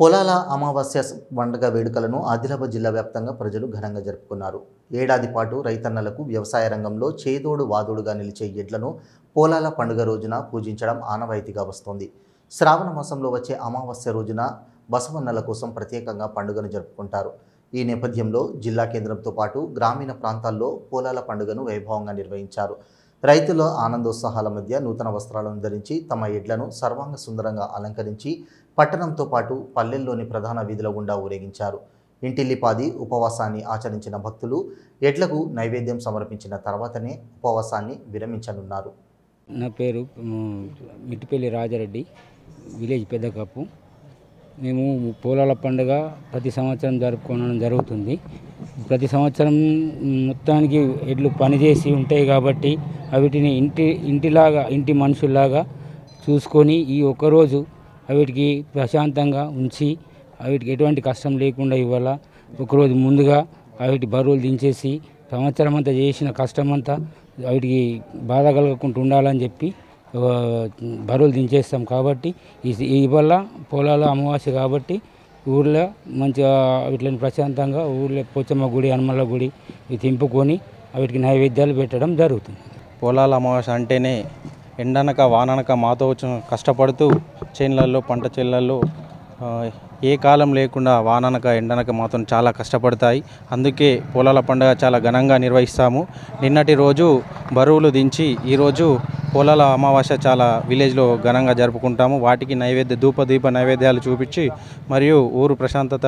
పొలాల అమావాస్య పండుగ వేడుకలను ఆదిలాబాద్ జిల్లా వ్యాప్తంగా ప్రజలు ఘనంగా జరుపుకున్నారు. ఏడాది పాటు రైతన్నలకు వ్యవసాయ రంగంలో చేదోడు వాదోడుగా నిలిచే ఎడ్లను పొలాల పండుగ రోజున పూజించడం ఆనవాయితీగా వస్తోంది. శ్రావణ మాసంలో వచ్చే అమావాస్య రోజున బసవన్నల కోసం ప్రత్యేకంగా పండుగను జరుపుకుంటారు. ఈ నేపథ్యంలో జిల్లా కేంద్రంతో పాటు గ్రామీణ ప్రాంతాల్లో పొలాల పండుగను వైభవంగా నిర్వహించారు. రైతుల ఆనందోత్సాహాల మధ్య నూతన వస్త్రాలను ధరించి తమ ఎడ్లను సర్వాంగ సుందరంగా అలంకరించి పట్టణంతో పాటు పల్లెల్లోని ప్రధాన వీధుల గుండా ఊరేగించారు. ఇంటిల్లిపాది ఉపవాసాన్ని ఆచరించిన భక్తులు ఎడ్లకు నైవేద్యం సమర్పించిన తర్వాతనే ఉపవాసాన్ని విరమించనున్నారు. నా పేరు మిట్టిపల్లి రాజారెడ్డి, విలేజ్ పెద్దకప్పు. మేము పొలాల పండుగ ప్రతి సంవత్సరం జరుపుకోవడం జరుగుతుంది. ప్రతి సంవత్సరం మొత్తానికి ఎడ్లు పనిచేసి ఉంటాయి కాబట్టి వీటిని ఇంటి మనుషుల్లాగా చూసుకొని ఈ ఒక్కరోజు వీటికి ప్రశాంతంగా ఉంచి వీటికి ఎటువంటి కష్టం లేకుండా ఇవ్వాల. ఒకరోజు ముందుగా వీటి బరువులు దించేసి సంవత్సరం అంతా చేసిన కష్టమంతా వీటికి బాధ కలగకుండా ఉండాలని చెప్పి బరువులు దించేస్తాం. కాబట్టి ఇవాళ పొలాల అమావాస్య కాబట్టి ఊళ్ళో మంచిగా వీటిని ప్రశాంతంగా ఊళ్ళో పోచమ్మ గుడి, హనుమల గుడి తింపుకొని వీటికి నైవేద్యాలు పెట్టడం జరుగుతుంది. పొలాల అమావాస్య అంటేనే ఎండనక వాననక మాతో వచ్చిన కష్టపడుతూ చేనులలో పంట చేనులలో ఏ కాలం లేకుండా వాననక ఎండనక మాతో చాలా కష్టపడతాయి. అందుకే పొలాల పండుగ చాలా ఘనంగా నిర్వహిస్తాము. నిన్నటి రోజు బరువులు దించి ఈరోజు పొలాల అమావాస్య చాలా విలేజ్లో ఘనంగా జరుపుకుంటాము. వాటికి ధూపదీప నైవేద్యాలు చూపించి మరియు ఊరు ప్రశాంతత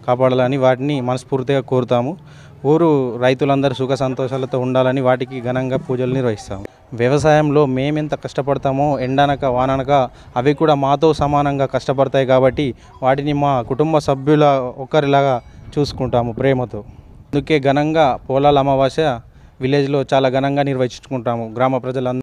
కాపాడాలని వాటిని మనస్ఫూర్తిగా కోరుతాము. ఊరు రైతులందరూ సుఖ సంతోషాలతో ఉండాలని వాటికి ఘనంగా పూజలు నిర్వహిస్తాము. వ్యవసాయంలో మేమెంత కష్టపడతామో ఎండనక వాననక అవి కూడా మాతో సమానంగా కష్టపడతాయి కాబట్టి వాటిని మా కుటుంబ సభ్యుల ఒక్కరిలాగా చూసుకుంటాము ప్రేమతో. అందుకే ఘనంగా పొలాల అమావాస్య విలేజ్లో చాలా ఘనంగా నిర్వహించుకుంటాము. గ్రామ ప్రజలందరూ